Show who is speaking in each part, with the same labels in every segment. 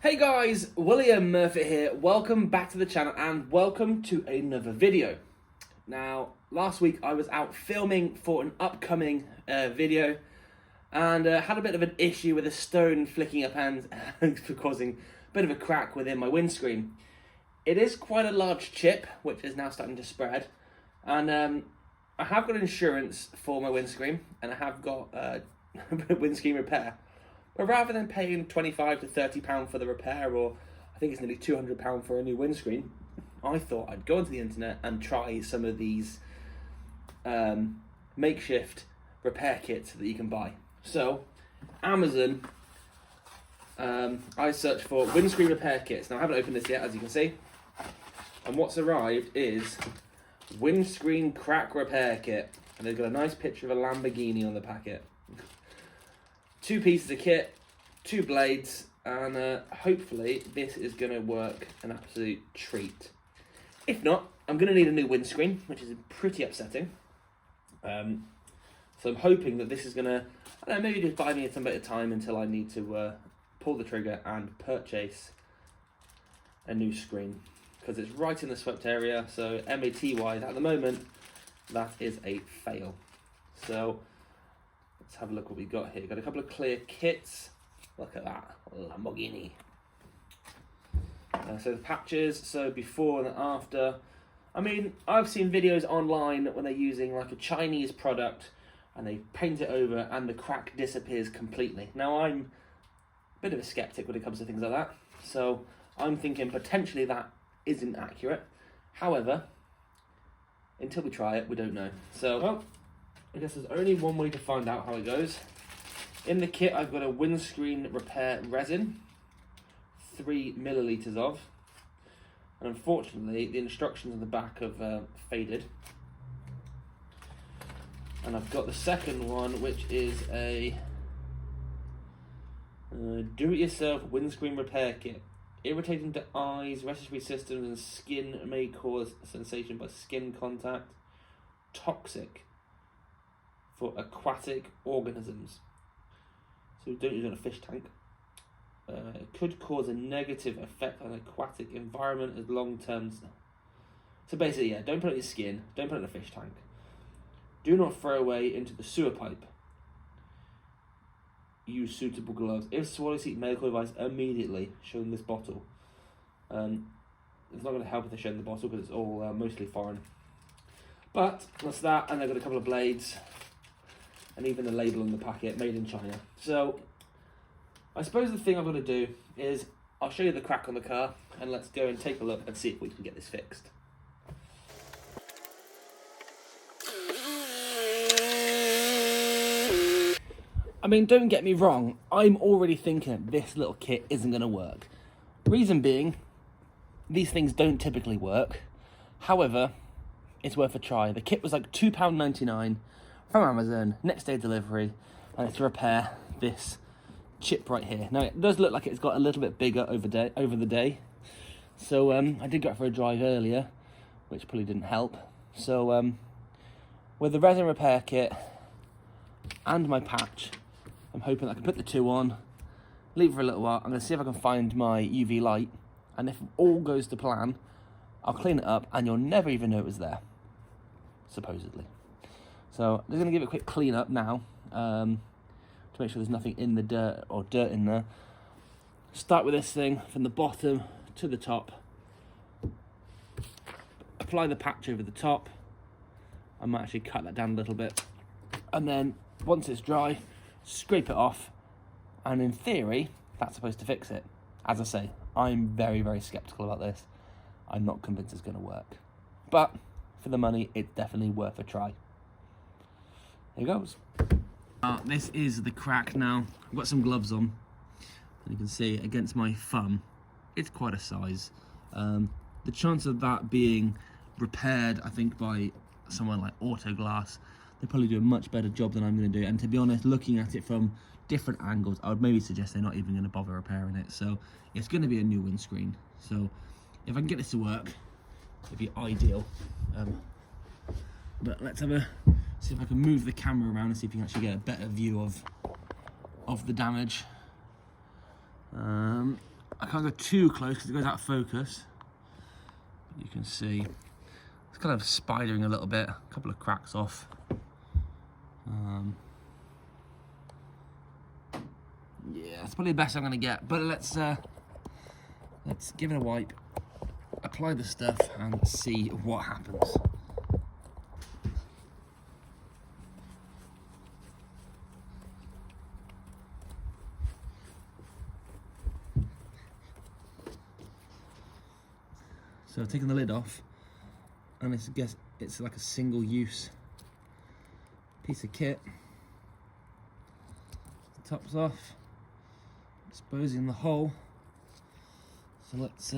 Speaker 1: Hey guys, William Murphy here. Welcome back to the channel and welcome to another video. Now, last week I was out filming for an upcoming video and had a bit of an issue with a stone flicking up and causing a bit of a crack within my windscreen. It is quite a large chip, which is now starting to spread, and I have got insurance for my windscreen and I have got windscreen repair. But rather than paying £25 to £30 for the repair, or I think it's nearly £200 for a new windscreen, I thought I'd go onto the internet and try some of these makeshift repair kits that you can buy. So, Amazon, I searched for windscreen repair kits. Now I haven't opened this yet, as you can see. And what's arrived is windscreen crack repair kit. And they've got a nice picture of a Lamborghini on the packet. 2 pieces of kit, 2 blades, and hopefully this is going to work an absolute treat. If not, I'm going to need a new windscreen, which is pretty upsetting. So I'm hoping that this is going to, I don't know, maybe just buy me some bit of time until I need to pull the trigger and purchase a new screen. Because it's right in the swept area, so MAT-wise, at the moment, that is a fail. So let's have a look what we've got here. Got a couple of clear kits. Look at that, Lamborghini. So the patches, so before and after. I mean, I've seen videos online when they're using like a Chinese product and they paint it over and the crack disappears completely. Now I'm a bit of a skeptic when it comes to things like that. So I'm thinking potentially that isn't accurate. However, until we try it, we don't know. So, well, I guess there's only one way to find out how it goes. In the kit, I've got a windscreen repair resin, 3 millilitres of, and unfortunately, the instructions on the back have faded. And I've got the second one, which is a do-it-yourself windscreen repair kit. Irritating to eyes, respiratory systems, and skin may cause sensation by skin contact. Toxic for aquatic organisms. So don't use it in a fish tank. It could cause a negative effect on aquatic environment as long-term. So basically, yeah, don't put it in your skin, don't put it in a fish tank. Do not throw away into the sewer pipe. Use suitable gloves. If swallow, seek medical advice immediately. Show them this bottle. It's not going to help if they show them the bottle because it's all mostly foreign. But that's that, and they've got a couple of blades. And even the label on the packet, made in China. So, I suppose the thing I've got to do is, I'll show you the crack on the car, and let's go and take a look and see if we can get this fixed. I mean, don't get me wrong, I'm already thinking this little kit isn't going to work. Reason being, these things don't typically work. However, it's worth a try. The kit was like £2.99. from Amazon, next day delivery, and it's to repair this chip right here. Now it does look like it's got a little bit bigger over the day. So I did go out for a drive earlier, which probably didn't help. So with the resin repair kit and my patch, I'm hoping I can put the 2 on, leave it for a little while. I'm going to see if I can find my UV light, and if all goes to plan, I'll clean it up and you'll never even know it was there, supposedly. So I'm just going to give it a quick clean up now to make sure there's nothing in the dirt or dirt in there. Start with this thing from the bottom to the top. Apply the patch over the top. I might actually cut that down a little bit. And then once it's dry, scrape it off. And in theory, that's supposed to fix it. As I say, I'm very, very skeptical about this. I'm not convinced it's going to work. But for the money, it's definitely worth a try. Here goes. This is the crack now. I've got some gloves on. And you can see against my thumb, it's quite a size. The chance of that being repaired, I think, by someone like Autoglass, they probably do a much better job than I'm going to do. And to be honest, looking at it from different angles, I would maybe suggest they're not even going to bother repairing it. So it's going to be a new windscreen. So if I can get this to work, it'd be ideal. But let's have a see if I can move the camera around and see if you can actually get a better view of the damage. I can't go too close because it goes out of focus. But you can see it's kind of spidering a little bit, a couple of cracks off. Yeah, it's probably the best I'm gonna get. But let's give it a wipe, apply the stuff, and see what happens. So I've taken the lid off, and it's like a single-use piece of kit. The top's off, exposing the hole. So let's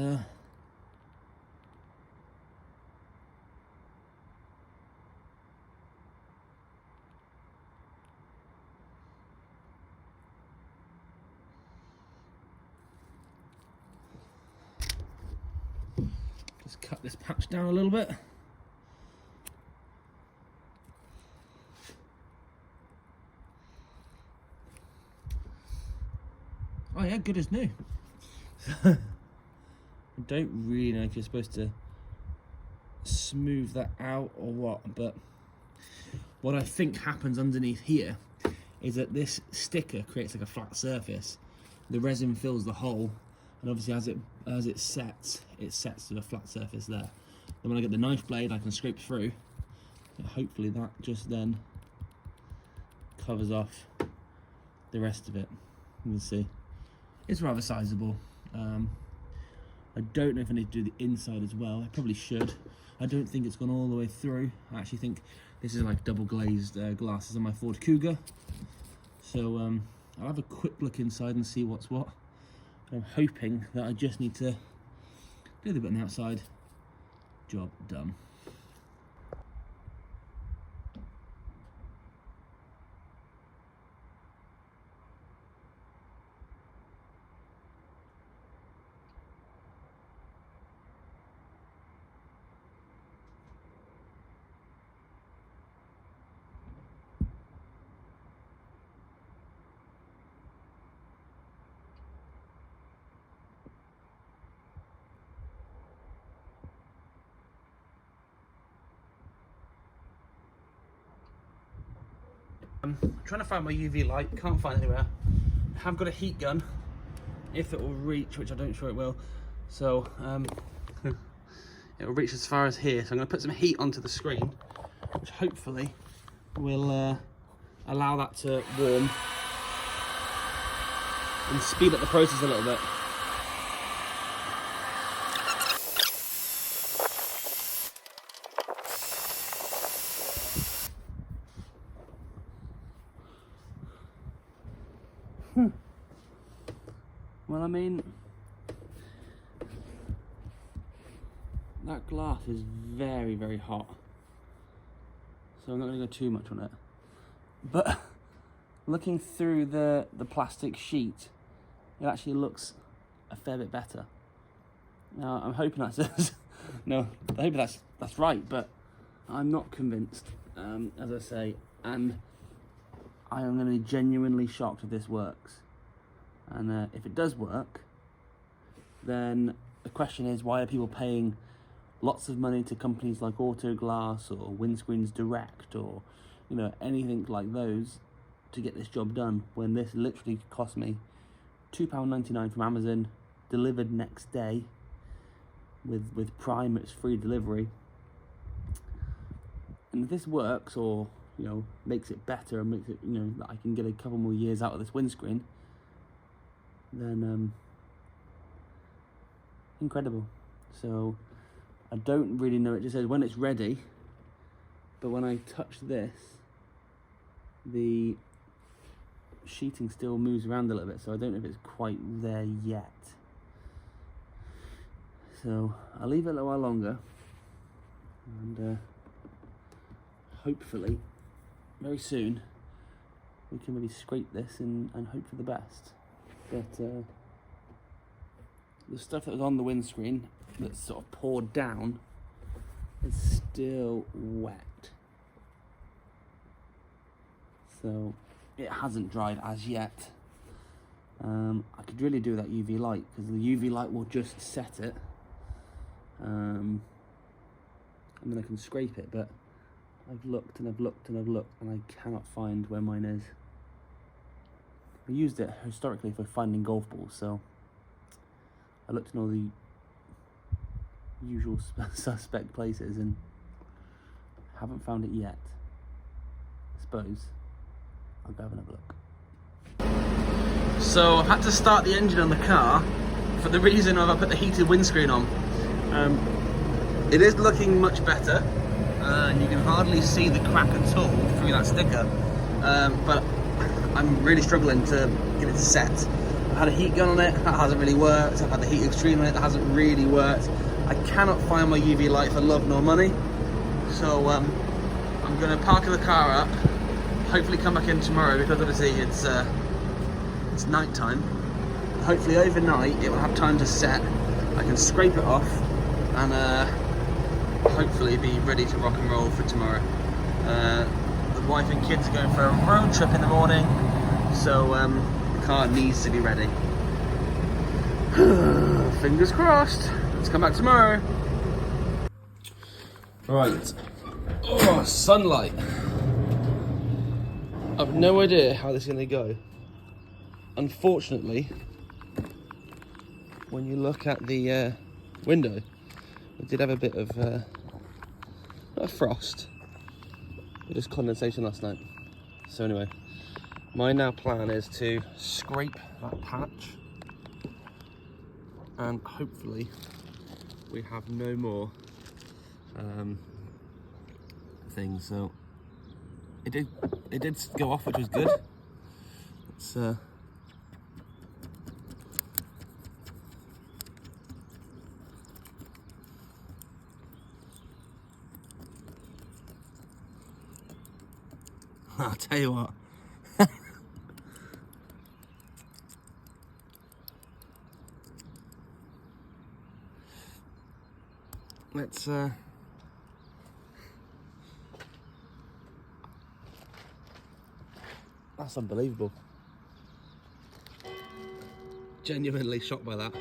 Speaker 1: just cut this patch down a little bit. Oh yeah, good as new. I don't really know if you're supposed to smooth that out or what, but what I think happens underneath here is that this sticker creates like a flat surface. The resin fills the hole, and obviously as it sets to the flat surface there. Then when I get the knife blade, I can scrape through, and hopefully that just then covers off the rest of it. You can see it's rather sizable. I don't know if I need to do the inside as well. I probably should. I don't think it's gone all the way through. I actually think this is like double glazed glasses on my Ford Cougar. So I'll have a quick look inside and see what's what. I'm hoping that I just need to do the bit on the outside. Job done. I'm trying to find my UV light, can't find it anywhere. I have got a heat gun, if it will reach, which I don't sure it will. So it will reach as far as here. So I'm going to put some heat onto the screen, which hopefully will allow that to warm and speed up the process a little bit. Well, I mean, that glass is very, very hot, so I'm not going to go too much on it. But looking through the plastic sheet, it actually looks a fair bit better. Now, I'm hoping that's no, I hope that's right, but I'm not convinced, as I say, and I am going to be genuinely shocked if this works. And if it does work, then the question is, why are people paying lots of money to companies like Autoglass or Windscreens Direct or, you know, anything like those to get this job done, when this literally cost me £2.99 from Amazon, delivered next day. With Prime, it's free delivery. And if this works, or, you know, makes it better and makes it, you know, that I can get a couple more years out of this windscreen, then incredible. So I don't really know, it just says when it's ready, but when I touch this, the sheeting still moves around a little bit, so I don't know if it's quite there yet. So I'll leave it a little while longer, and hopefully very soon we can maybe scrape this and hope for the best. But the stuff that was on the windscreen that's sort of poured down is still wet. So it hasn't dried as yet. I could really do that UV light, because the UV light will just set it. And then I can scrape it, but I've looked and I've looked and I've looked and I cannot find where mine is. I used it historically for finding golf balls, so I looked in all the usual suspect places and haven't found it yet. I suppose I'll go have another look. So I've had to start the engine on the car for the reason of I put the heated windscreen on. It is looking much better. You can hardly see the crack at all through that sticker, but I'm really struggling to get it set. I've had a heat gun on it, that hasn't really worked. I've had the heat extreme on it, that hasn't really worked. I cannot find my UV light for love nor money, so I'm going to park the car up, hopefully come back in tomorrow, because obviously it's night time. Hopefully overnight it will have time to set. I can scrape it off and hopefully be ready to rock and roll for tomorrow. The wife and kids are going for a road trip in the morning, so the car needs to be ready. Fingers crossed. Let's come back tomorrow. Right. Oh, sunlight. I've no idea how this is going to go. Unfortunately, when you look at the window, it did have a bit of not a frost, but just condensation last night. So anyway, my now plan is to scrape that patch, and hopefully we have no more things. So it did go off, which was good. It's I'll tell you what. Let's that's unbelievable. Genuinely shocked by that.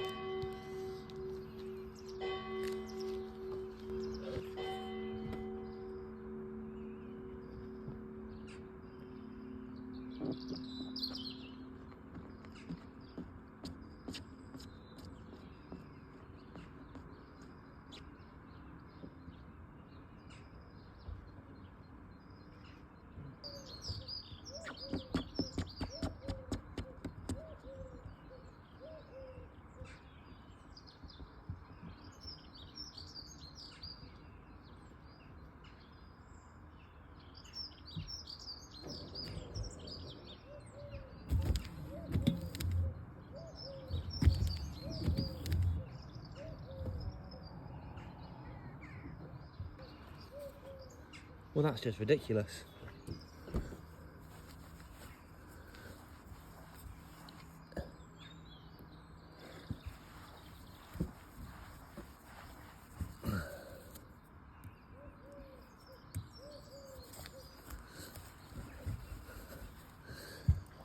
Speaker 1: Well, that's just ridiculous.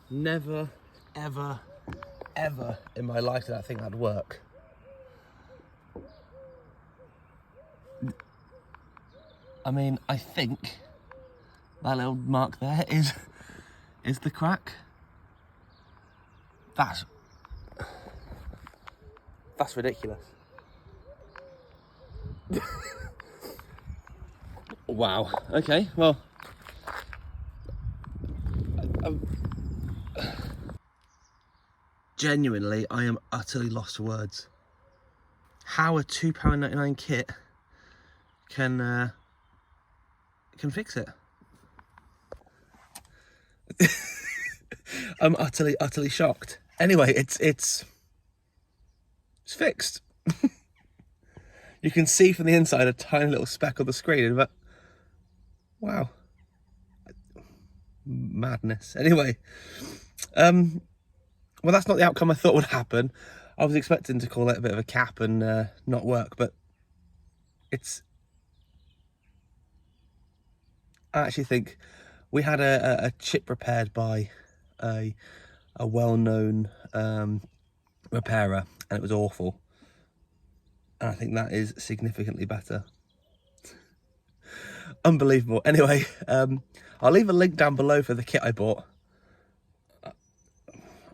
Speaker 1: Never, ever, ever in my life did I think that'd work. I mean, I think that little mark there is the crack. That's ridiculous. Wow. Okay. Well, genuinely, I am utterly lost for words. How a £2.99 kit can fix it. I'm utterly shocked. Anyway, it's fixed. You can see from the inside a tiny little speck on the screen, but wow, madness. Anyway, well, that's not the outcome I thought would happen. I was expecting to call it a bit of a cap and not work, but I actually think we had a chip repaired by a well-known repairer, and it was awful. And I think that is significantly better. Unbelievable. Anyway, I'll leave a link down below for the kit I bought.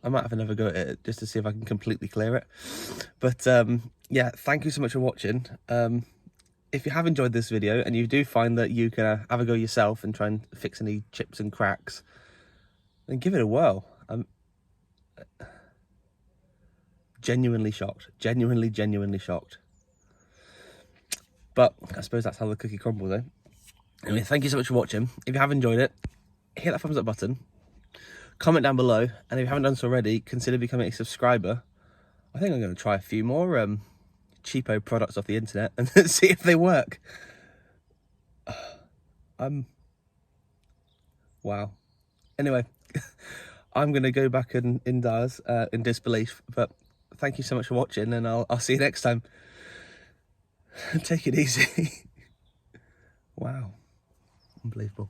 Speaker 1: I might have another go at it just to see if I can completely clear it. But yeah, thank you so much for watching. If you have enjoyed this video and you do find that you can have a go yourself and try and fix any chips and cracks, then give it a whirl. I'm genuinely shocked. Genuinely shocked. But I suppose that's how the cookie crumbles, eh? Anyway, thank you so much for watching. If you have enjoyed it, hit that thumbs up button. Comment down below. And if you haven't done so already, consider becoming a subscriber. I think I'm going to try a few more cheapo products off the internet and see if they work. Wow. Anyway, I'm going to go back in disbelief. But thank you so much for watching, and I'll see you next time. Take it easy. Wow. Unbelievable.